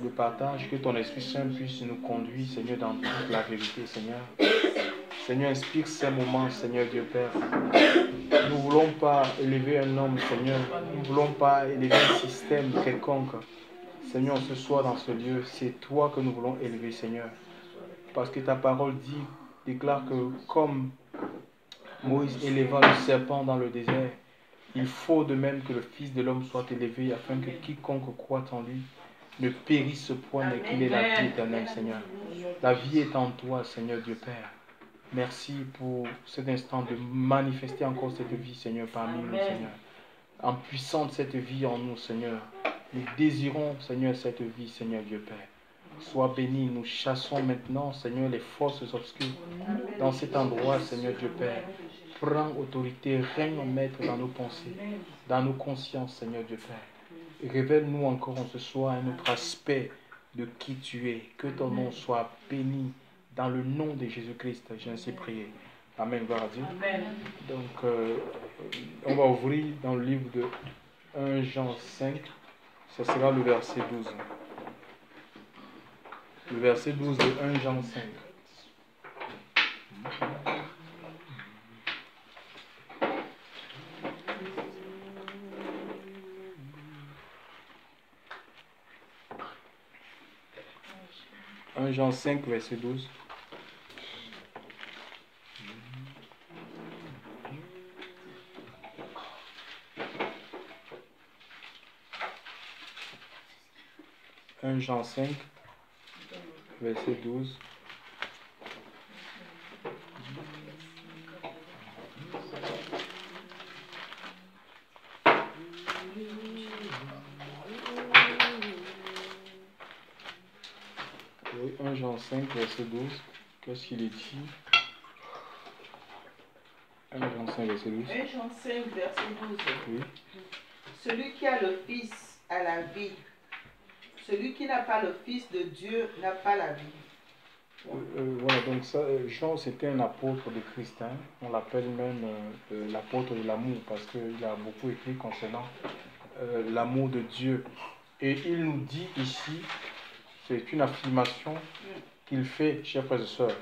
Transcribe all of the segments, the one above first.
de partage, que ton Esprit Saint puisse nous conduire, Seigneur, dans toute la vérité, Seigneur. Seigneur, inspire ces moments, Seigneur Dieu Père. Nous ne voulons pas élever un homme, Seigneur. Nous ne voulons pas élever un système quelconque. Seigneur, ce soir dans ce lieu, c'est toi que nous voulons élever, Seigneur. Parce que ta parole déclare que comme Moïse éleva le serpent dans le désert, il faut de même que le Fils de l'homme soit élevé afin que quiconque croit en lui ne périsse point, mais qu'il ait la vie éternelle, Seigneur. La vie est en toi, Seigneur Dieu Père. Merci pour cet instant de manifester encore cette vie, Seigneur, parmi nous, Seigneur. En puissante cette vie en nous, Seigneur. Nous désirons, Seigneur, cette vie, Seigneur Dieu Père. Sois béni, nous chassons maintenant, Seigneur, les forces obscures dans cet endroit, Seigneur Dieu Père. Prends autorité, règne maître dans nos pensées, dans nos consciences, Seigneur Dieu Père. Révèle-nous encore en ce soir un autre aspect de qui tu es. Que ton nom soit béni dans le nom de Jésus-Christ. J'ai ainsi prié. Amen, gloire à Dieu. Amen. Donc, on va ouvrir dans le livre de 1 Jean 5. Ce sera le verset 12. Le verset 12 de 1 Jean 5. Jean 5, verset 12. Jean 5, verset 12. Oui, 1 Jean 5, verset 12. Qu'est-ce qu'il est dit? 1 Jean 5, verset 12. 1 Jean 5, verset 12. Oui. Celui qui a le Fils a la vie. Celui qui n'a pas le Fils de Dieu n'a pas la vie. Voilà, donc ça, Jean, c'était un apôtre de Christ. Hein. On l'appelle même l'apôtre de l'amour parce qu'il a beaucoup écrit concernant l'amour de Dieu. Et il nous dit ici, c'est une affirmation qu'il fait, chers frères et sœurs,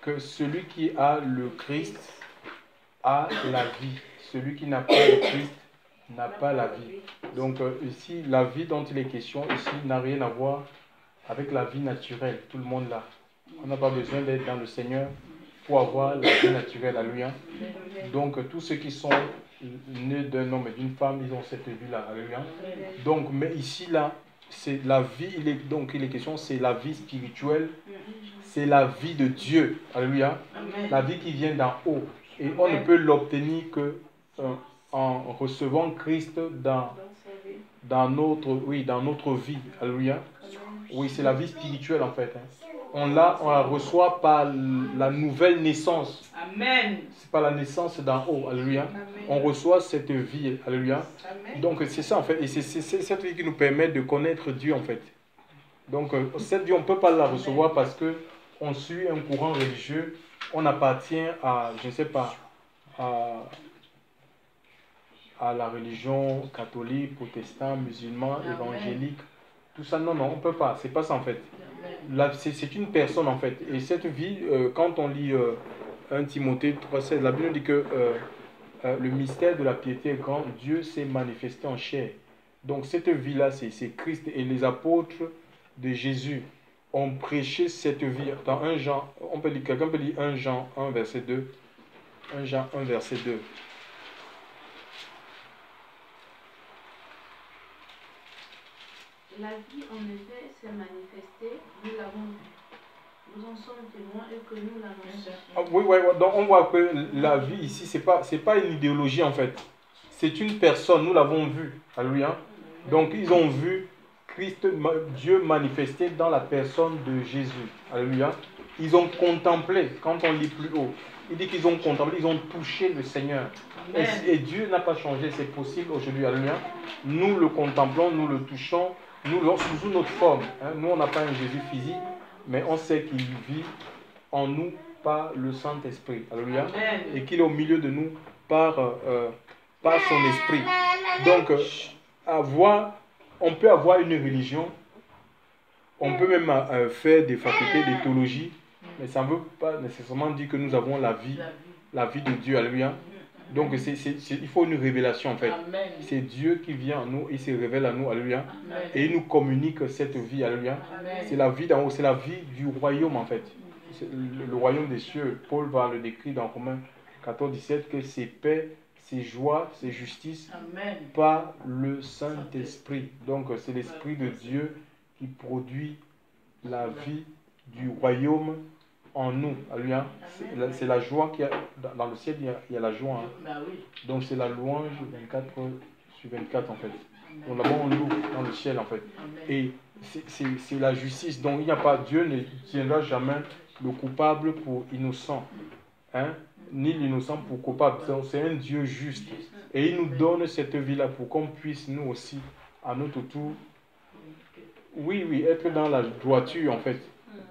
que celui qui a le Christ a la vie. Celui qui n'a pas le Christ n'a pas la vie. Donc ici, la vie dont il est question ici n'a rien à voir avec la vie naturelle. Tout le monde l'a. On n'a pas besoin d'être dans le Seigneur pour avoir la vie naturelle à lui. Hein. Donc tous ceux qui sont nés d'un homme et d'une femme, ils ont cette vie-là à lui. Hein. Donc, mais ici, là, c'est la vie, il est question, c'est la vie spirituelle, c'est la vie de Dieu. Alléluia. La vie qui vient d'en haut. Et on ne peut l'obtenir que en recevant Christ dans notre vie. Alléluia. Oui, c'est la vie spirituelle en fait. Hein. On la reçoit par la nouvelle naissance. Amen. C'est pas la naissance d'en haut. Alléluia. On reçoit cette vie. Alléluia. Amen. Donc c'est ça en fait. Et c'est cette vie qui nous permet de connaître Dieu en fait. Donc cette vie, on ne peut pas la recevoir parce qu'on suit un courant religieux. On appartient à, je ne sais pas, à la religion catholique, protestant, musulman, évangélique. Tout ça, non, on ne peut pas. C'est pas ça en fait. C'est une personne en fait. Et cette vie, quand on lit 1 Timothée 3,16, la Bible dit que le mystère de la piété est grand. Dieu s'est manifesté en chair. Donc cette vie-là, c'est Christ. Et les apôtres de Jésus ont prêché cette vie. Dans 1 Jean, quelqu'un peut lire 1 Jean 1, verset 2. 1 Jean 1, verset 2. La vie, en effet, s'est manifestée, nous l'avons vue. Nous en sommes témoins et que nous l'annonçons. Oui. Donc on voit que la vie ici, c'est pas une idéologie en fait. C'est une personne, nous l'avons vu. Alléluia. Donc ils ont vu Christ, Dieu manifesté dans la personne de Jésus. Alléluia. Ils ont contemplé, quand on lit plus haut, il dit qu'ils ont contemplé, ils ont touché le Seigneur. Et Dieu n'a pas changé, c'est possible aujourd'hui. Alléluia. Nous le contemplons, nous le touchons. Nous, sous notre forme, hein, nous on n'a pas un Jésus physique, mais on sait qu'il vit en nous par le Saint-Esprit. Alléluia. Et qu'il est au milieu de nous par son esprit. Donc, on peut avoir une religion On peut même faire des facultés de théologie, mais ça ne veut pas nécessairement dire que nous avons la vie de Dieu. Alléluia. Donc il faut une révélation en fait. C'est Dieu qui vient en nous, il se révèle à nous, alléluia. Et il nous communique cette vie, alléluia. C'est la vie d'en haut, c'est la vie du royaume en fait. Le royaume des cieux. Paul va le décrire dans Romains 14, 17, que c'est paix, c'est joie, c'est justice par le Saint-Esprit. Donc c'est l'Esprit de Dieu qui produit la vie du royaume en nous. Alléluia. C'est la joie qu'il y a dans le ciel, il y a la joie. Hein. Donc c'est la louange 24/24 en fait. Donc là-bas on loue dans le ciel en fait. Et c'est la justice. Donc il n'y a pas, Dieu ne tiendra jamais le coupable pour innocent. Hein? Ni l'innocent pour coupable. C'est un Dieu juste. Et il nous donne cette vie-là pour qu'on puisse nous aussi, à notre tour, oui, être dans la droiture en fait.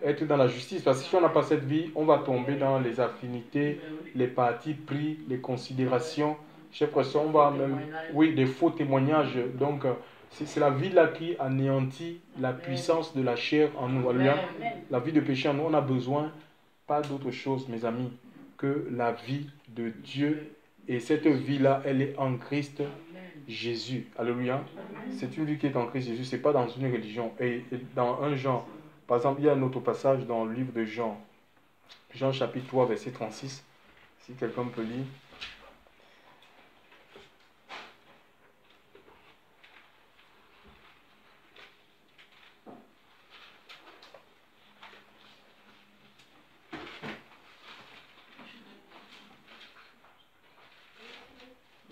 Être dans la justice. Parce que si on n'a pas cette vie, on va tomber dans les affinités, les partis pris, les considérations. Chef Presson, on va même, des faux témoignages. Donc, c'est la vie là qui anéantit la puissance de la chair en nous. Alléluia. La vie de péché en nous, on a besoin, pas d'autre chose, mes amis, que la vie de Dieu. Et cette vie-là, elle est en Christ Jésus. Alléluia. C'est une vie qui est en Christ Jésus, c'est pas dans une religion. Et dans un genre, par exemple, il y a un autre passage dans le livre de Jean. Jean chapitre 3, verset 36. Si quelqu'un peut lire.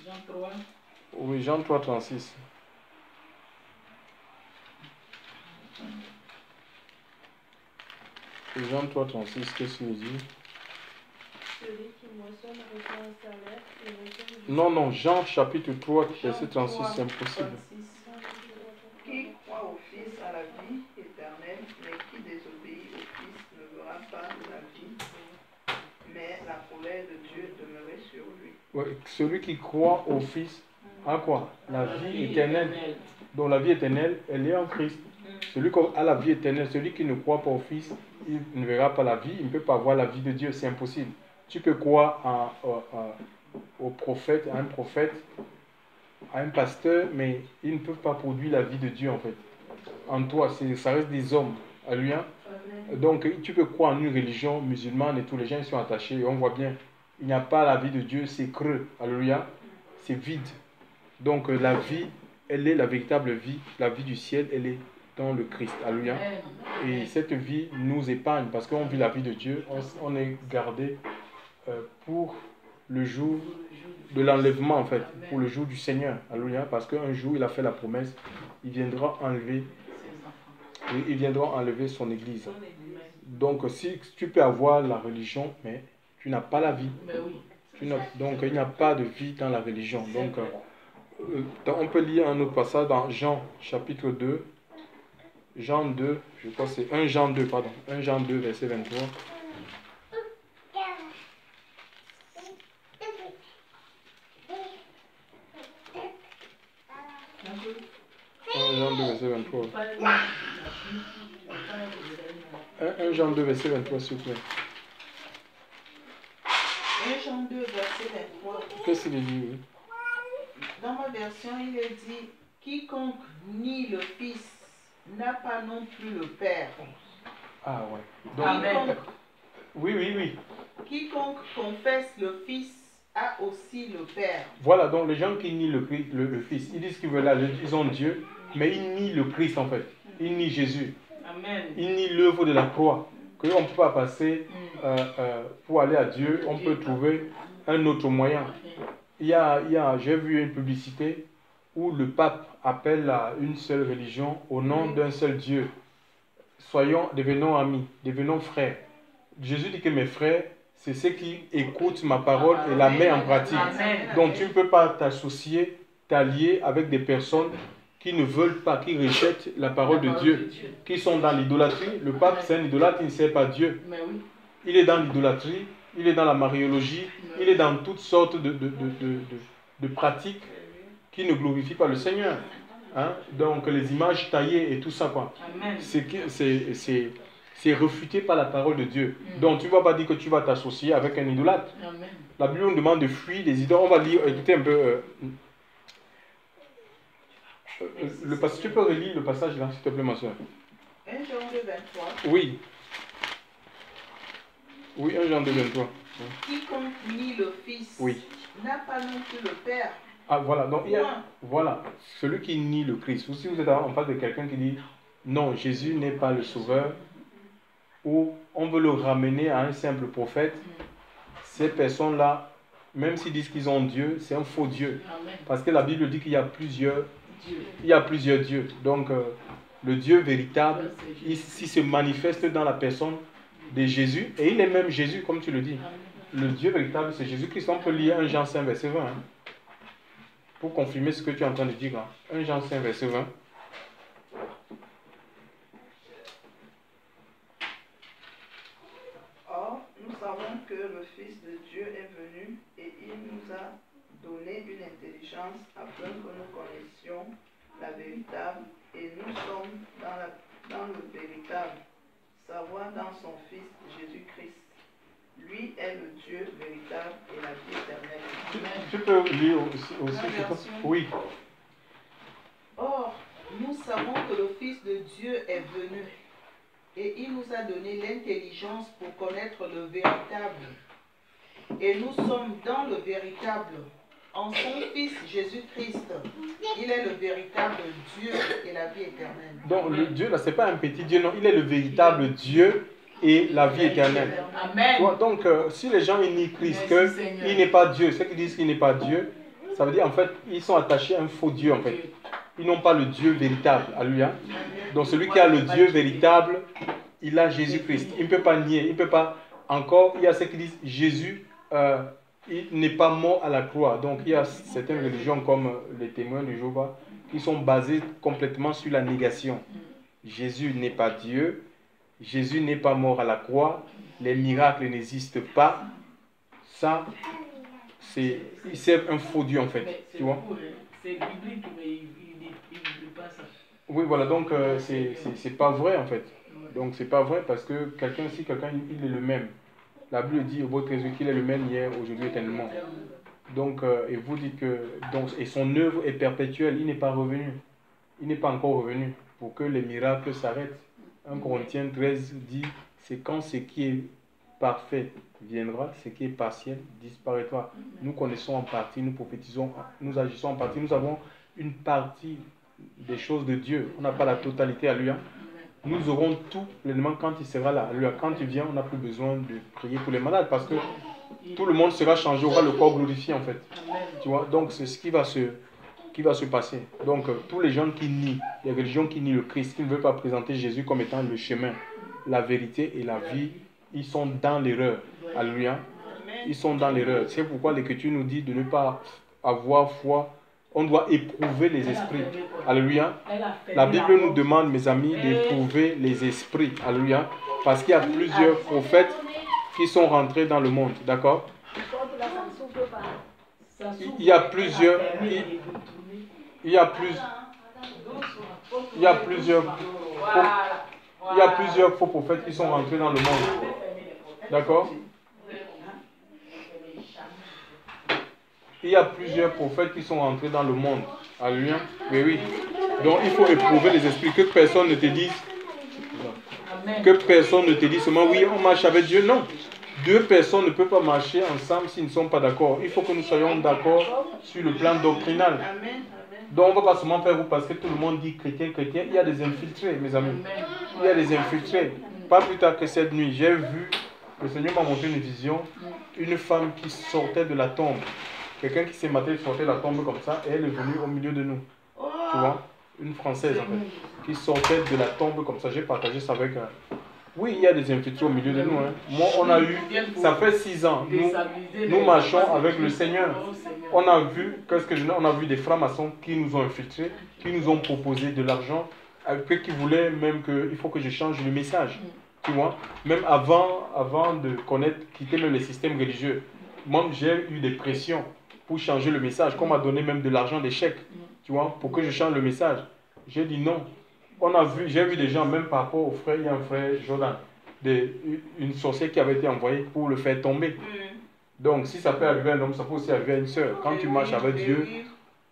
Jean 3. Oui, Jean 3, 36. Jean 3, 36, qu'est-ce qu'il dit? Celui qui moissonne reçoit un salaire et reçoit du... Non, Jean chapitre 3, verset 36, c'est impossible. Qui croit au Fils a la vie éternelle, mais qui désobéit au Fils ne verra pas la vie, mais la colère de Dieu demeurait sur lui. Ouais, celui qui croit au Fils a quoi? La vie éternelle. Donc la vie éternelle, elle est en Christ. Celui qui a la vie éternelle, celui qui ne croit pas au Fils, il ne verra pas la vie, il ne peut pas voir la vie de Dieu, c'est impossible. Tu peux croire au prophète, à un prophète, à un pasteur, mais ils ne peuvent pas produire la vie de Dieu en fait. En toi, ça reste des hommes. Alléluia. Donc tu peux croire en une religion musulmane et tous les gens ils sont attachés et on voit bien, il n'y a pas la vie de Dieu, c'est creux. Alléluia. C'est vide. Donc la vie, elle est la véritable vie, la vie du ciel, elle est dans le Christ. Alléluia. Et cette vie nous épargne parce qu'on vit la vie de Dieu, on est gardé pour le jour de l'enlèvement en fait, pour le jour du Seigneur. Alléluia. Parce qu'un jour il a fait la promesse, il viendra enlever son église. Donc si tu peux avoir la religion, mais tu n'as pas la vie. Donc il n'y a pas de vie dans la religion. Donc on peut lire un autre passage dans Jean chapitre 2. Jean 2, je crois que c'est 1 Jean 2, pardon. 1 Jean 2, verset 23. 1 Jean 2, verset 23. 1 Jean 2, verset 23, s'il vous plaît. 1 Jean 2, verset 23. Qu'est-ce qu'il dit? Dans ma version, il est dit « Quiconque nie le Fils n'a pas non plus le Père. » Ah ouais. Donc, Amen. Oui. Quiconque confesse le Fils a aussi le Père. Voilà, donc les gens qui nient le Fils, ils disent qu'ils veulent là, ils ont Dieu, mais ils nient le Christ en fait. Ils nient Jésus. Amen. Ils nient l'œuvre de la croix. Que on ne peut pas passer pour aller à Dieu, on peut trouver un autre moyen. J'ai vu une publicité où le pape appelle à une seule religion au nom d'un seul Dieu. Devenons amis, devenons frères. Jésus dit que mes frères, c'est ceux qui écoutent ma parole et la mettent en pratique. Donc tu ne peux pas t'associer, t'allier avec des personnes qui ne veulent pas, qui rejettent la parole de Dieu, qui sont dans l'idolâtrie. Le pape, c'est un idolâtre, il ne sert pas Dieu. Il est dans l'idolâtrie, il est dans la mariologie, il est dans toutes sortes de pratiques qui ne glorifient pas le Seigneur. Hein? Donc les images taillées et tout ça, quoi. Amen. C'est refuté par la parole de Dieu. Donc tu ne vas pas dire que tu vas t'associer avec un idolâtre. Amen. La Bible nous demande de fuir les idoles. On va lire, écoutez un peu. Le passage, tu peux relire le passage là, s'il te plaît, ma soeur. 1 Jean 2, 23. Oui. Oui, 1 Jean 2, 23. Quiconque nie le Fils Oui. n'a pas non plus le Père. Ah, voilà. Donc, il y a, Point. voilà. Celui qui nie le Christ. Ou si vous êtes en face de quelqu'un qui dit non, Jésus n'est pas le sauveur, ou on veut le ramener à un simple prophète, ces personnes-là, même s'ils disent qu'ils ont Dieu, c'est un faux Dieu. Amen. Parce que la Bible dit qu'il y a plusieurs, Dieu. il y a plusieurs dieux. Donc, le Dieu véritable, il se manifeste dans la personne de Jésus, et il est même Jésus, comme tu le dis. Le Dieu véritable, c'est Jésus-Christ. On peut lire 1 Jean 5, verset 20. Hein, pour confirmer ce que tu es en train de dire là. 1 Jean 5, verset 20. Or, nous savons que le Fils de Dieu est venu et il nous a donné une intelligence afin que nous connaissions la véritable et nous sommes dans le véritable, savoir dans son Fils Jésus-Christ. Lui est le Dieu véritable et la vie éternelle. Tu peux lire aussi La version. Oui. Or, nous savons que le Fils de Dieu est venu et il nous a donné l'intelligence pour connaître le véritable. Et nous sommes dans le véritable, en son Fils Jésus-Christ. Il est le véritable Dieu et la vie éternelle. Donc le Dieu là, c'est pas un petit Dieu, non, il est le véritable Dieu et la vie éternelle. Amen. Tu vois, donc si les gens ils nient Christ, Merci, Seigneur. qu'il n'est pas Dieu, ceux qui disent qu'il n'est pas Dieu, ça veut dire en fait, ils sont attachés à un faux Dieu en fait. Ils n'ont pas le Dieu véritable. Alléluia. Donc celui qui a le Dieu véritable, il a Jésus-Christ. Il ne peut pas nier, il ne peut pas... Encore, il y a ceux qui disent Jésus, il n'est pas mort à la croix. Donc il y a certaines religions comme les témoins de Jéhovah qui sont basées complètement sur la négation. Jésus n'est pas Dieu, Jésus n'est pas mort à la croix, les miracles n'existent pas. Ça, c'est un faux Dieu en fait. Tu vois? C'est biblique, mais il ne dit pas ça. Oui, voilà, donc c'est pas vrai en fait. Donc c'est pas vrai parce que si quelqu'un il est le même, la Bible dit au votre Jésus qu'il est le même hier, aujourd'hui, éternellement. Donc, et vous dites que et son œuvre est perpétuelle, il n'est pas revenu. Il n'est pas encore revenu pour que les miracles s'arrêtent. 1 Corinthiens 13 dit c'est quand ce qui est parfait viendra, ce qui est partiel disparaîtra. Nous connaissons en partie, nous prophétisons, nous agissons en partie, nous avons une partie des choses de Dieu. On n'a pas la totalité à lui. Hein. Nous aurons tout pleinement quand il sera là. Lui, quand il vient, on n'a plus besoin de prier pour les malades parce que tout le monde sera changé, aura le corps glorifié en fait. Tu vois, donc c'est ce qui va se passer. Donc tous les gens qui nient, les religions qui nient le Christ, qui ne veulent pas présenter Jésus comme étant le chemin, la vérité et la vie, ils sont dans l'erreur. Alléluia. Ils sont dans l'erreur. C'est pourquoi l'Écriture nous dit de ne pas avoir foi. On doit éprouver les esprits. Alléluia. La Bible nous demande, mes amis, d'éprouver les esprits. Alléluia. Parce qu'il y a plusieurs prophètes qui sont rentrés dans le monde. D'accord? Il y a plusieurs faux prophètes qui sont rentrés dans le monde. D'accord? Il y a plusieurs prophètes qui sont rentrés dans le monde. Alléluia. Mais oui. Donc il faut éprouver les esprits. Que personne ne te dise. Que personne ne te dise seulement oui, on marche avec Dieu. Non. Deux personnes ne peuvent pas marcher ensemble s'ils ne sont pas d'accord. Il faut que nous soyons d'accord sur le plan doctrinal. Donc on ne va pas seulement faire vous parce que tout le monde dit chrétien, chrétien. Il y a des infiltrés, mes amis. Il y a des infiltrés. Pas plus tard que cette nuit, j'ai vu, le Seigneur m'a montré une vision, une femme qui sortait de la tombe. Quelqu'un qui s'est maté sortait de la tombe comme ça et elle est venue au milieu de nous. Tu vois? Une Française en fait. Qui sortait de la tombe comme ça. J'ai partagé ça avec elle. Oui, il y a des infiltrés au milieu de nous. Hein. Moi, on a eu, ça fait 6 ans, nous marchons avec le Seigneur. On a vu, on a vu des francs-maçons qui nous ont infiltrés, qui nous ont proposé de l'argent, qui voulaient même il faut que je change le message. Tu vois? Même avant de quitter même les systèmes religieux. Moi, j'ai eu des pressions pour changer le message, qu'on m'a donné même de l'argent, des chèques. tu vois, pour que je change le message. J'ai dit non. J'ai vu des gens, même par rapport au frère, il y a un frère Jordan, une sorcière qui avait été envoyée pour le faire tomber. Donc, si ça peut arriver à un homme, ça peut aussi arriver à une sœur. Quand tu marches avec Dieu,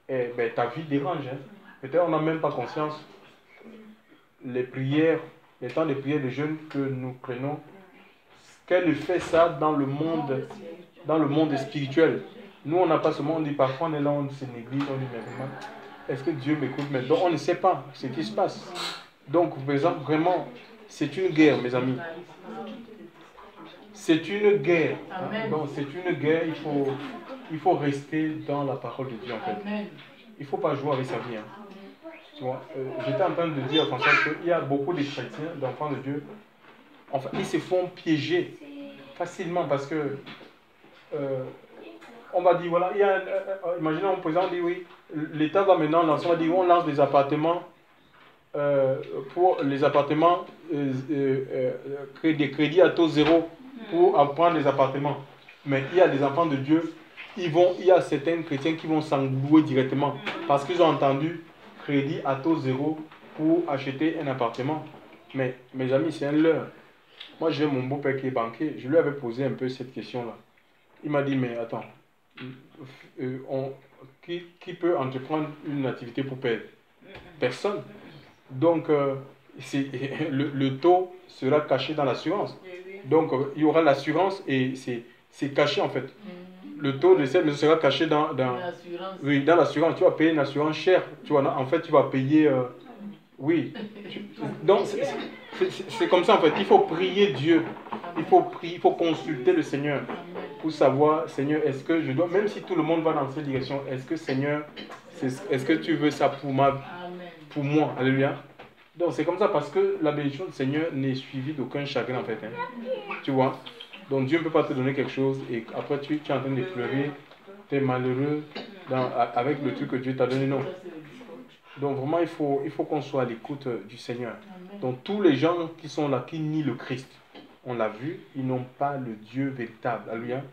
ben, ta vie dérange. Hein. Peut-être on n'a même pas conscience. Les prières, les temps de prière de jeûne que nous prenons, quel effet ça a dans le monde spirituel. Nous, on n'a pas ce monde, on dit parfois on est là, on se néglige, on dit mais vraiment, est-ce que Dieu m'écoute maintenant? Donc on ne sait pas ce qui se passe. Donc, par exemple, vraiment, c'est une guerre, mes amis. C'est une guerre. Hein? Donc, c'est une guerre, il faut rester dans la parole de Dieu, en fait. Il ne faut pas jouer avec sa vie. Hein. Tu vois, j'étais en train de dire, François, qu'il y a beaucoup de chrétiens, d'enfants de Dieu, enfin, ils se font piéger facilement parce que on va dire, voilà, imaginons, par exemple, on dit, oui, l'État va maintenant lancer, on va dire, on lance des appartements, pour les appartements, des crédits à taux zéro pour prendre des appartements. Mais il y a des enfants de Dieu, il y a certains chrétiens qui vont s'englouer directement parce qu'ils ont entendu crédit à taux zéro pour acheter un appartement. Mais mes amis, c'est un leurre. Moi, j'ai mon beau-père qui est banquier, je lui avais posé un peu cette question-là. Il m'a dit, mais attends, qui peut entreprendre une activité pour perdre? Personne. Donc, le taux sera caché dans l'assurance. Donc, il y aura l'assurance et c'est caché en fait. Le taux de cette sera caché dans l'assurance. Tu vas payer une assurance chère. Tu vois, en fait, tu vas payer... oui. Donc, c'est comme ça en fait. Il faut prier Dieu. Il faut prier, il faut consulter le Seigneur pour savoir, Seigneur, est-ce que je dois, même si tout le monde va dans cette direction, est-ce que Seigneur, est-ce que tu veux ça pour moi? Alléluia. Donc c'est comme ça parce que la bénédiction du Seigneur n'est suivie d'aucun chagrin en fait. Hein. Tu vois. Donc Dieu ne peut pas te donner quelque chose et après tu es en train de pleurer, tu es malheureux avec le truc que Dieu t'a donné. Non. Donc vraiment il faut qu'on soit à l'écoute du Seigneur. Donc tous les gens qui sont là, qui nient le Christ, on l'a vu, ils n'ont pas le Dieu véritable. Alléluia.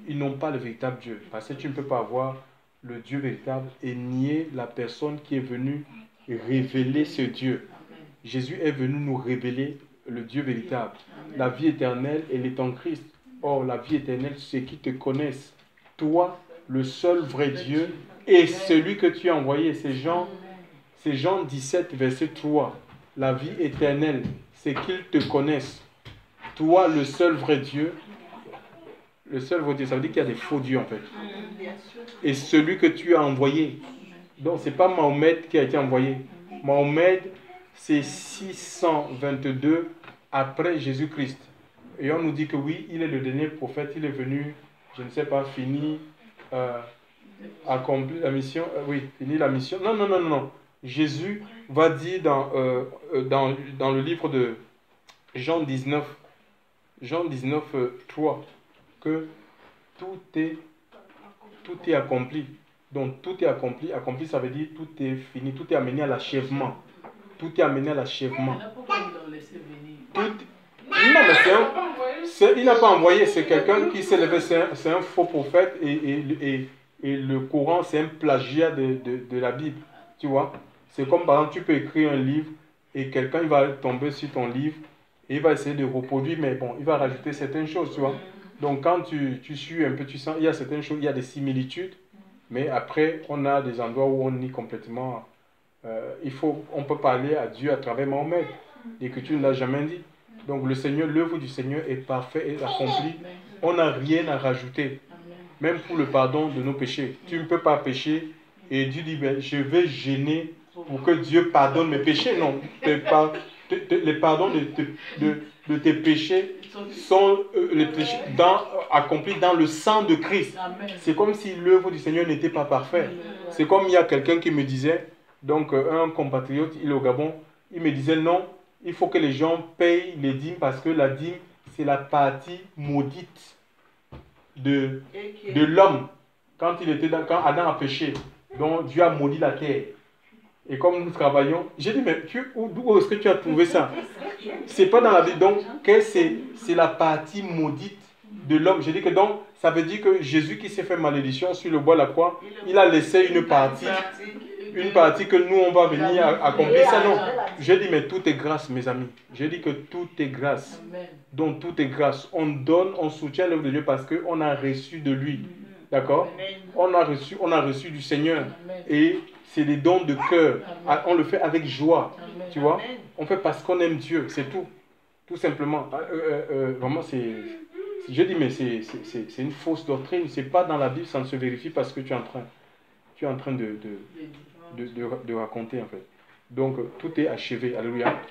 Ils n'ont pas le véritable Dieu. Parce que tu ne peux pas avoir le Dieu véritable et nier la personne qui est venue révéler ce Dieu. Jésus est venu nous révéler le Dieu véritable. La vie éternelle, elle est en Christ. Or, la vie éternelle, c'est qui te connaissent. Toi, le seul vrai Dieu, et celui que tu as envoyé. C'est Jean 17, verset 3. La vie éternelle, c'est qu'ils te connaissent. Toi, le seul vrai Dieu. Le seul vrai Dieu, ça veut dire qu'il y a des faux dieux en fait. Et celui que tu as envoyé. Donc, ce n'est pas Mahomet qui a été envoyé. Mahomet, c'est 622 après Jésus-Christ. Et on nous dit que oui, il est le dernier prophète, il est venu, je ne sais pas, fini, accomplir la mission. Oui, fini la mission. Non. Jésus va dire dans le livre de Jean 19, 3, que tout est accompli. Donc tout est accompli. Accompli, ça veut dire tout est fini, tout est amené à l'achèvement. Tout est amené à l'achèvement. Non, mais il n'a pas envoyé, c'est quelqu'un qui s'est levé, c'est un faux prophète et le Coran, c'est un plagiat de la Bible. Tu vois? C'est comme par exemple, tu peux écrire un livre et quelqu'un il va tomber sur ton livre et il va essayer de reproduire, mais bon, il va rajouter certaines choses, tu vois? Donc quand tu suis un peu, tu sens, il y a certaines choses, il y a des similitudes, mais après, on a des endroits où on nie complètement. On peut parler à Dieu à travers Mahomet, et que tu ne l'as jamais dit. Donc le Seigneur, l'œuvre du Seigneur est parfaite et accomplie. On n'a rien à rajouter, même pour le pardon de nos péchés. Tu ne peux pas pécher et Dieu dit, ben, je vais gêner pour que Dieu pardonne mes péchés. Non, les pardons de tes péchés sont les péchés accomplis dans le sang de Christ. C'est comme si l'œuvre du Seigneur n'était pas parfaite. C'est comme il y a quelqu'un qui me disait, donc un compatriote, il est au Gabon, il me disait non, il faut que les gens payent les dîmes parce que la dîme, c'est la partie maudite de l'homme. Quand Adam a péché, donc Dieu a maudit la terre. Et comme nous travaillons, j'ai dit, mais d'où est-ce que tu as trouvé ça? C'est pas dans la Bible. Donc, c'est la partie maudite de l'homme. J'ai dit que donc, ça veut dire que Jésus qui s'est fait malédiction sur le bois de la croix, il a laissé une partie une partie que nous, on va venir accomplir ça. Non. Je dis, mais tout est grâce, mes amis. Je dis que tout est grâce. Amen. Donc, tout est grâce. On donne, on soutient l'œuvre de Dieu parce qu'on a reçu de lui. D'accord? On a reçu du Seigneur. Amen. Et c'est des dons de cœur. Amen. On le fait avec joie. Amen. Tu vois? Amen. On fait parce qu'on aime Dieu. C'est tout. Tout simplement. Vraiment, je dis, mais c'est une fausse doctrine. C'est pas dans la Bible, ça ne se vérifie parce que tu es en train de raconter, en fait. Donc, tout est achevé. Alléluia.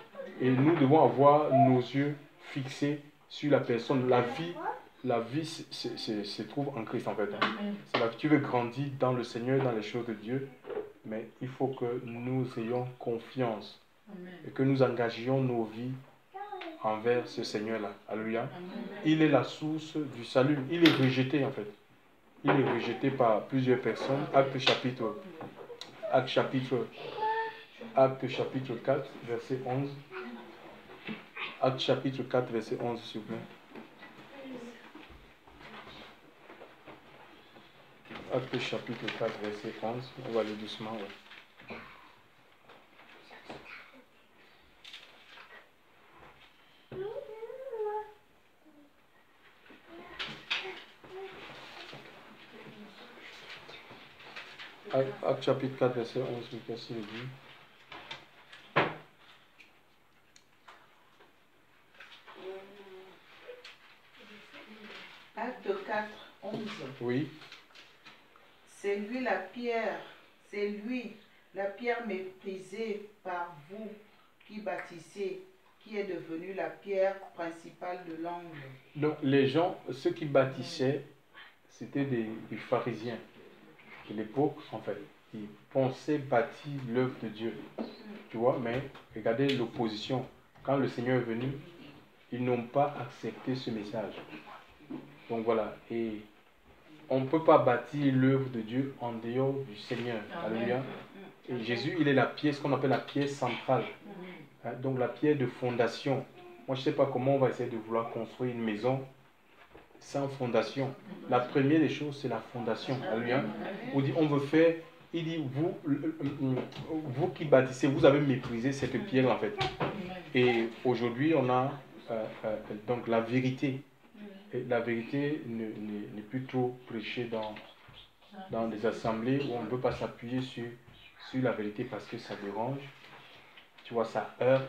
Et nous devons avoir nos yeux fixés sur la personne. La vie se trouve en Christ, en fait. Amen. C'est là que tu veux grandir dans le Seigneur, dans les choses de Dieu. Mais il faut que nous ayons confiance Amen. et que nous engagions nos vies envers ce Seigneur-là. Alléluia. Amen. Il est la source du salut. Il est rejeté, en fait. Il est rejeté par plusieurs personnes. Acte chapitre 4, verset 11. Acte chapitre 4, verset 11, s'il vous plaît. Acte chapitre 4, verset 11. On va aller doucement. Ouais. Acte chapitre 4, verset 11, qu'est-ce qu'il dit? Acte 4, 11. Oui. C'est lui la pierre méprisée par vous qui bâtissez, qui est devenue la pierre principale de l'angle. Donc les gens, ceux qui bâtissaient, c'était des pharisiens de l'époque, en fait. Ils pensaient bâtir l'œuvre de Dieu. Tu vois, mais regardez l'opposition. Quand le Seigneur est venu, ils n'ont pas accepté ce message. Donc voilà, et on ne peut pas bâtir l'œuvre de Dieu en dehors du Seigneur. Alléluia. Et Jésus, il est la pièce qu'on appelle la pièce centrale. Hein, donc la pierre de fondation. Moi, je ne sais pas comment on va essayer de vouloir construire une maison sans fondation. La première des choses, c'est la fondation. Alléluia. On dit, on veut faire, il dit, vous qui bâtissez, vous avez méprisé cette pierre en fait. Et aujourd'hui, on a donc la vérité. Et la vérité n'est plus trop prêchée dans des assemblées où on ne veut pas s'appuyer sur la vérité parce que ça dérange. Tu vois, ça heurte.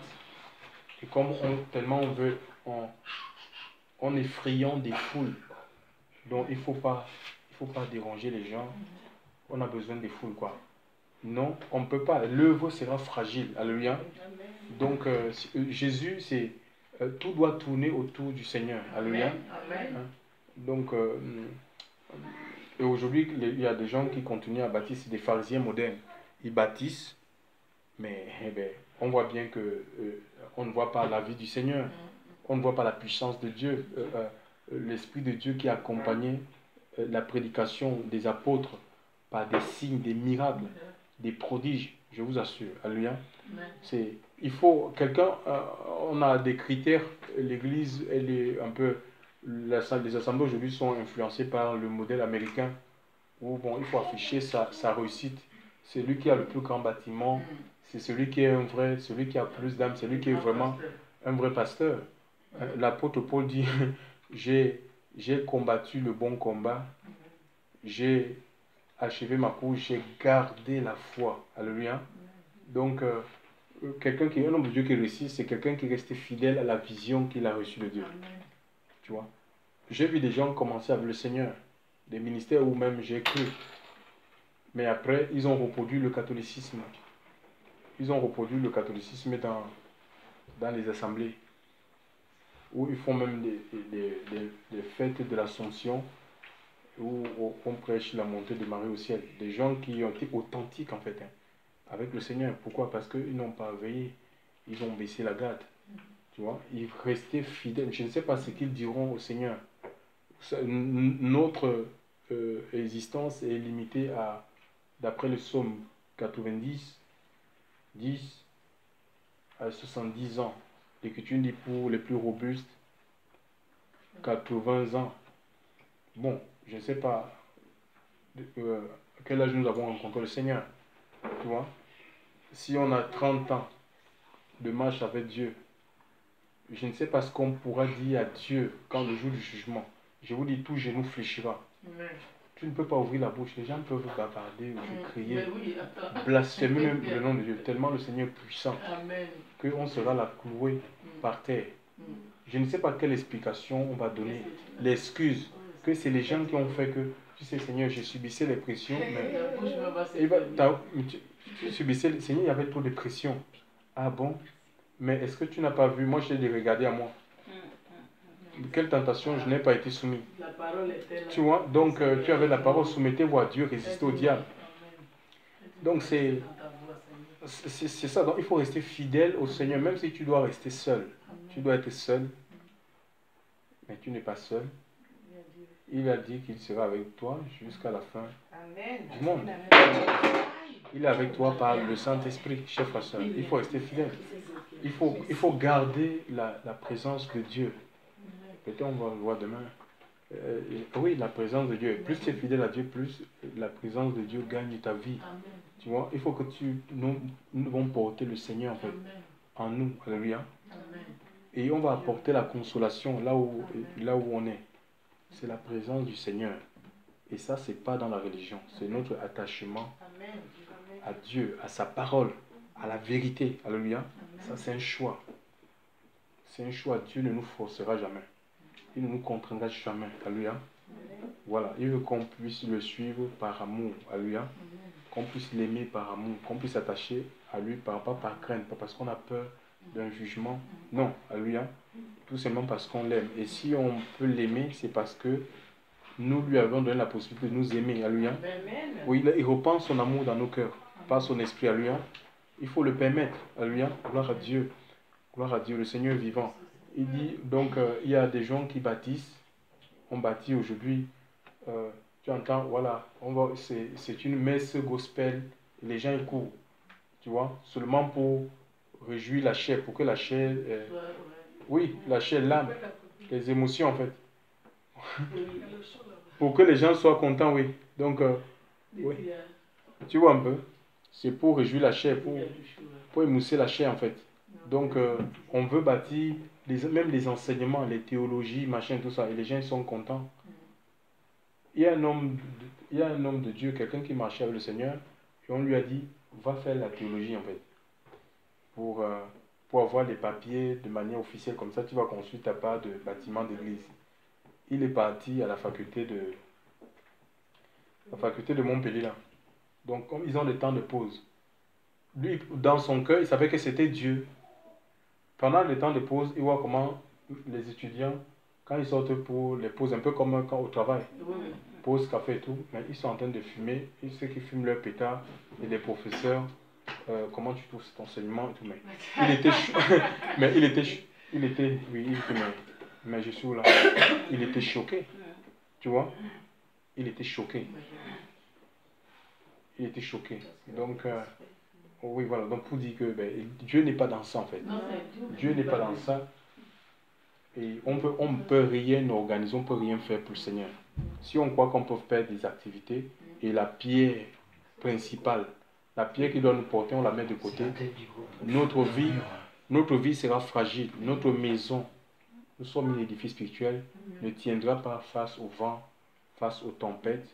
Et comme tellement on veut, on est friand des foules. Donc il ne faut pas déranger les gens. On a besoin des foules, quoi. Non, on ne peut pas. L'œuvre sera fragile. Alléluia. Donc Jésus, c'est tout doit tourner autour du Seigneur. Alléluia. Amen. Donc, et aujourd'hui, il y a des gens qui continuent à bâtir, c'est des pharisiens modernes. Ils bâtissent, mais on voit bien que on ne voit pas la vie du Seigneur. On ne voit pas la puissance de Dieu. L'Esprit de Dieu qui accompagnait la prédication des apôtres par des signes, des miracles, des prodiges, je vous assure. Alléluia. Il faut quelqu'un, on a des critères, l'Église, elle est un peu, les assemblées aujourd'hui sont influencées par le modèle américain où bon, il faut afficher sa réussite. C'est lui qui a le plus grand bâtiment, c'est celui qui est celui qui a plus d'âme, c'est lui qui est vraiment un vrai pasteur. L'apôtre Paul dit, j'ai combattu le bon combat, j'ai achevé ma course, j'ai gardé la foi. Alléluia. Donc, quelqu'un qui est un homme de Dieu qui réussit, c'est quelqu'un qui est resté fidèle à la vision qu'il a reçue de Dieu. Tu vois. J'ai vu des gens commencer avec le Seigneur, des ministères où même j'ai cru. Mais après, ils ont reproduit le catholicisme. Ils ont reproduit le catholicisme dans les assemblées, où ils font même des fêtes de l'Assomption, où on prêche la montée de Marie au ciel. Des gens qui ont été authentiques en fait, avec le Seigneur. Pourquoi? Parce qu'ils n'ont pas veillé, ils ont baissé la garde. Tu vois, ils restaient fidèles. Je ne sais pas ce qu'ils diront au Seigneur. Notre existence est limitée à, d'après le psaume 90, 10 à 70 ans. L'Écriture dit pour les plus robustes, 80 ans. Bon, je ne sais pas à quel âge nous avons rencontré le Seigneur. Tu vois? Si on a 30 ans de marche avec Dieu, je ne sais pas ce qu'on pourra dire à Dieu quand le jour du jugement. Je vous dis, tout genou fléchira. Amen. Tu ne peux pas ouvrir la bouche. Les gens peuvent bavarder ou crier, Mais oui, attends. blasphémer même le nom de Dieu. Tellement le Seigneur est puissant Amen. qu'on sera là cloué par terre. Je ne sais pas quelle explication on va donner. L'excuse que c'est les gens qui ont fait que, tu sais, Seigneur, je subissais les pressions, mais La bouche me va se il va- fermer. tu subissais, Seigneur, il y avait trop de pression. Ah bon? Mais est-ce que tu n'as pas vu? Moi, je l'ai regardé à moi. Quelle tentation je n'ai pas été soumis. La parole était là. Tu vois? Donc, tu avais la parole, soumettez-vous à Dieu, résistez au diable. Donc, c'est ça. Donc, il faut rester fidèle au Seigneur, même si tu dois rester seul. Tu dois être seul, mais tu n'es pas seul. Il a dit qu'il sera avec toi jusqu'à la fin du monde. Il est avec toi par le Saint-Esprit, chers frères et sœurs. Il faut rester fidèle. Il faut garder la présence de Dieu. Peut-être on va le voir demain. Oui, la présence de Dieu. Plus tu es fidèle à Dieu, plus la présence de Dieu gagne ta vie. Tu vois, il faut que nous devons porter le Seigneur en fait, en nous. Alléluia. Et on va apporter la consolation là où on est. C'est la présence du Seigneur. Et ça, c'est pas dans la religion. C'est notre attachement à Dieu, à sa parole, à la vérité. Alléluia. Ça, c'est un choix. C'est un choix. Dieu ne nous forcera jamais. Il ne nous contraindra jamais. Alléluia. Voilà. Il veut qu'on puisse le suivre par amour. Alléluia. Qu'on puisse l'aimer par amour. Qu'on puisse s'attacher à lui pas par crainte. Pas parce qu'on a peur d'un jugement. Non. Alléluia. Tout simplement parce qu'on l'aime. Et si on peut l'aimer, c'est parce que nous lui avons donné la possibilité de nous aimer. Alléluia. Oui, il repense son amour dans nos cœurs. Par son esprit. Alléluia. Il faut le permettre. Alléluia. Gloire à Dieu. Gloire à Dieu. Le Seigneur est vivant. Il dit, donc, il y a des gens qui bâtissent. On bâtit aujourd'hui. Tu entends, voilà. C'est une messe gospel. Et les gens ils courent. Tu vois. Seulement pour réjouir la chair. Pour que la chair... oui, la chair, l'âme. Les émotions, en fait. Pour que les gens soient contents, oui. Donc, oui. Tu vois un peu. C'est pour réjouir la chair. Pour émousser la chair, en fait. Donc, on veut bâtir même les enseignements, les théologies, machin, tout ça, et les gens sont contents. Il y a un homme de Dieu, quelqu'un qui marchait avec le Seigneur, et on lui a dit, va faire la théologie, en fait, pour avoir des papiers de manière officielle, comme ça, tu vas construire ta part de bâtiment d'église. Il est parti à la faculté de Montpellier, là. Donc, comme ils ont des temps de pause, lui, dans son cœur, il savait que c'était Dieu. Pendant les temps de pause, il voit comment les étudiants, quand ils sortent pour les pauses, un peu comme quand au travail, pause, café et tout, mais ils sont en train de fumer, ceux qui fument leur pétard, et des professeurs, comment tu trouves cet enseignement et tout, mais il était oui, il fumait, mais je suis là, il était choqué, tu vois, il était choqué, donc, oui, voilà, donc pour dire que Dieu n'est pas dans ça en fait. Dieu n'est pas dans ça. Et on ne peut rien organiser, on ne peut rien faire pour le Seigneur. Si on croit qu'on peut faire des activités, et la pierre principale, la pierre qui doit nous porter, on la met de côté, notre vie sera fragile. Notre maison, nous sommes un édifice spirituel, ne tiendra pas face au vent, face aux tempêtes,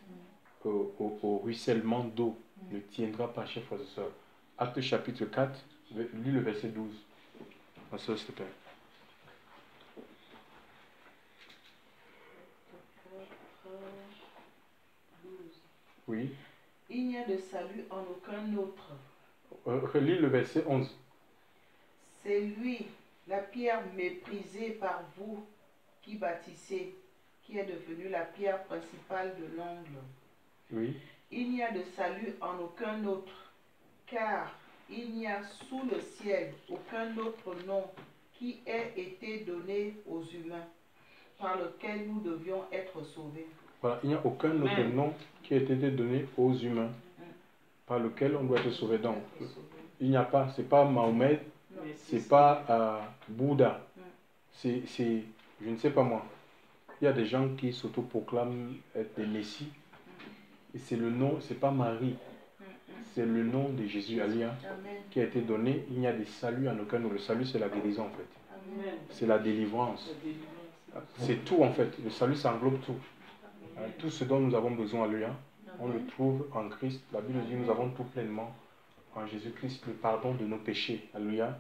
au ruissellement d'eau, ne tiendra pas, chers frères et sœurs. Acte chapitre 4, lis le verset 12. Ma soeur, s'il te plaît. Oui. Il n'y a de salut en aucun autre. Relis le verset 11. C'est lui, la pierre méprisée par vous qui bâtissez, qui est devenue la pierre principale de l'angle. Oui. Il n'y a de salut en aucun autre, car il n'y a sous le ciel aucun autre nom qui ait été donné aux humains, par lequel nous devions être sauvés. Voilà, il n'y a aucun autre nom qui a été donné aux humains, par lequel on doit être sauvé. Donc, il n'y a pas, c'est pas Mahomet, c'est pas Bouddha, c'est, je ne sais pas moi. Il y a des gens qui s'autoproclament être des messies, et c'est le nom, c'est pas Marie, C'est le nom de Jésus, Alléluia, qui a été donné. Il n'y a de salut en aucun autre. Le salut, c'est la guérison, en fait. C'est la délivrance. C'est tout, en fait. Le salut, ça englobe tout. Tout ce dont nous avons besoin, Alléluia, on le trouve en Christ. La Bible dit, nous avons tout pleinement en Jésus-Christ, le pardon de nos péchés. Alléluia.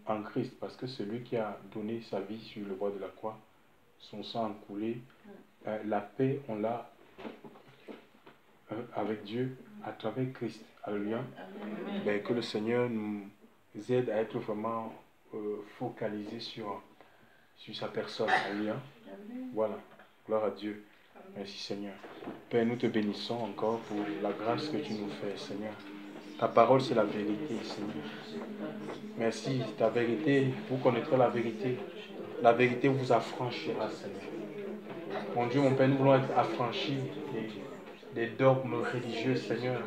En Christ, parce que c'est lui qui a donné sa vie sur le bois de la croix, son sang a coulé. La paix, on l'a avec Dieu à travers Christ. Alléluia. Ben, que le Seigneur nous aide à être vraiment focalisés sur sa personne. Alléluia. Voilà. Gloire à Dieu. Merci Seigneur. Père, nous te bénissons encore pour la grâce que tu nous fais, Seigneur. Ta parole, c'est la vérité, Seigneur. Merci, ta vérité, vous connaîtrez la vérité. La vérité vous affranchira, Seigneur. Mon Dieu, mon Père, nous voulons être affranchis des dogmes religieux, Seigneur.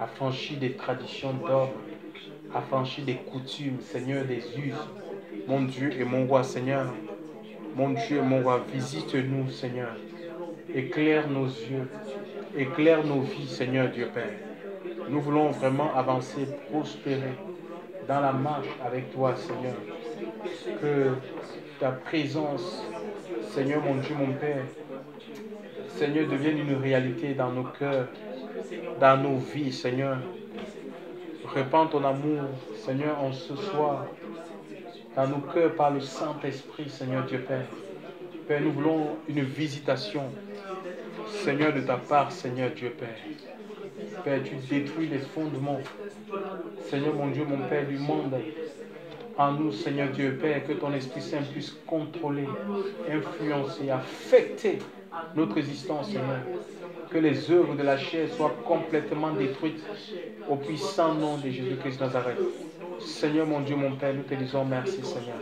Affranchis des traditions d'hommes. Affranchis des coutumes, Seigneur, des us. Mon Dieu et mon roi, Seigneur. Mon Dieu et mon roi, visite-nous, Seigneur. Éclaire nos yeux. Éclaire nos vies, Seigneur Dieu Père. Nous voulons vraiment avancer, prospérer dans la marche avec toi, Seigneur. Que ta présence, Seigneur mon Dieu, mon Père, Seigneur, devienne une réalité dans nos cœurs, dans nos vies, Seigneur. Répands ton amour, Seigneur, en ce soir, dans nos cœurs par le Saint-Esprit, Seigneur Dieu Père. Père, nous voulons une visitation, Seigneur, de ta part, Seigneur Dieu Père. Père, tu détruis les fondements, Seigneur mon Dieu, mon Père, du monde. En nous, Seigneur Dieu Père, que ton Esprit Saint puisse contrôler, influencer, affecter notre existence, Seigneur. Que les œuvres de la chair soient complètement détruites au puissant nom de Jésus-Christ de Nazareth. Seigneur mon Dieu, mon Père, nous te disons merci, Seigneur.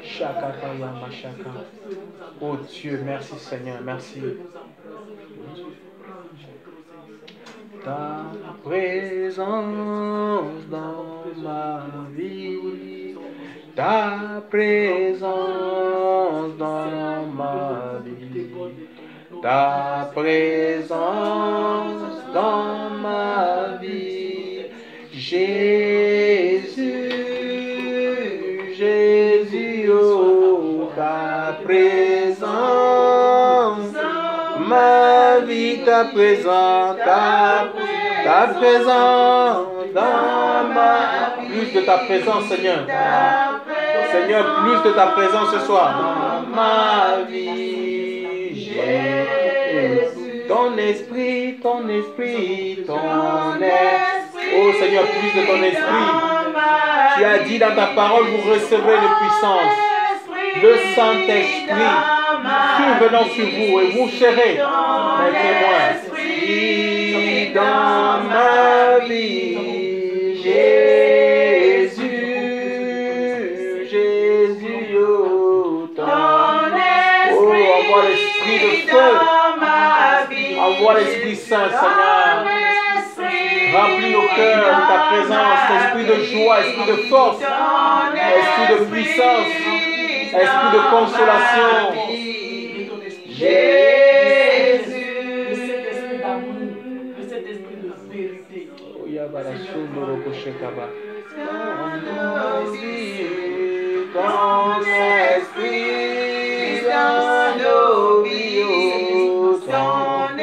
Shakataya Mashaka. Oh Dieu, merci Seigneur, merci. Ta présence dans ma vie, ta présence dans ma vie, ta présence dans ma vie, Jésus, Jésus, oh, ta présence, ma vie, ta présence, ta présence dans ma vie. Plus de ta présence, Seigneur. Seigneur, plus de ta présence ce soir. Dans ma vie, Jésus. Ton esprit, ton esprit, ton esprit. Oh Seigneur, plus de ton esprit. Tu as dit dans ta parole, vous recevrez de puissance. Le Saint-Esprit survenant sur vous et vous serez mes témoins. Dans ma vie, Jésus, Jésus, oh, envoie l'esprit de feu, envoie l'Esprit Saint, Seigneur. Remplis nos cœurs de ta présence, esprit de joie, esprit de force, esprit de puissance, esprit de consolation. Jésus, de cet esprit d'amour, de cet esprit de vérité. Ton esprit dans nos vies, ton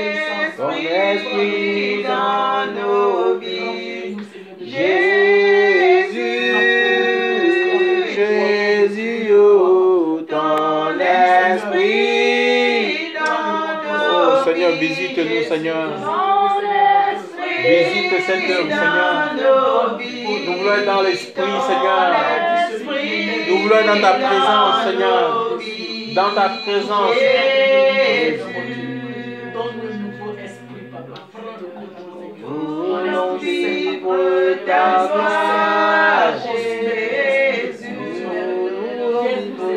esprit dans nos vies, Jésus, Jésus, oh, ton esprit dans nos vies. Oh Seigneur, visite-nous, Seigneur. Visite cette œuvre, Seigneur. Nous voulons être dans l'esprit, Seigneur. Nous voulons être dans ta présence, Seigneur. Dans ta présence. Donne le nouveau esprit, Papa. Nous voulons vivre ta gloire, Jésus.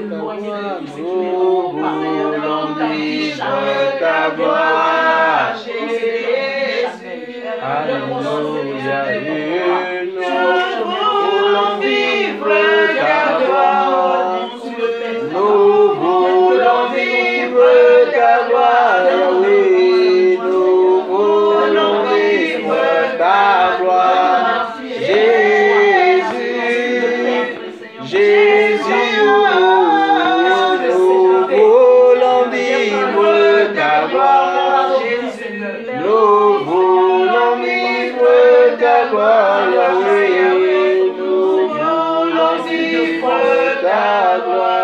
Nous voulons vivre ta gloire, Jésus. Alléluia, nous voulons vivre ta gloire. Nous voulons vivre ta gloire, oui. Nous voulons vivre ta gloire. Jésus, nous voulons vivre ta gloire. Nous voulons vivre ta gloire, Yahweh. Nous voulons vivre ta gloire.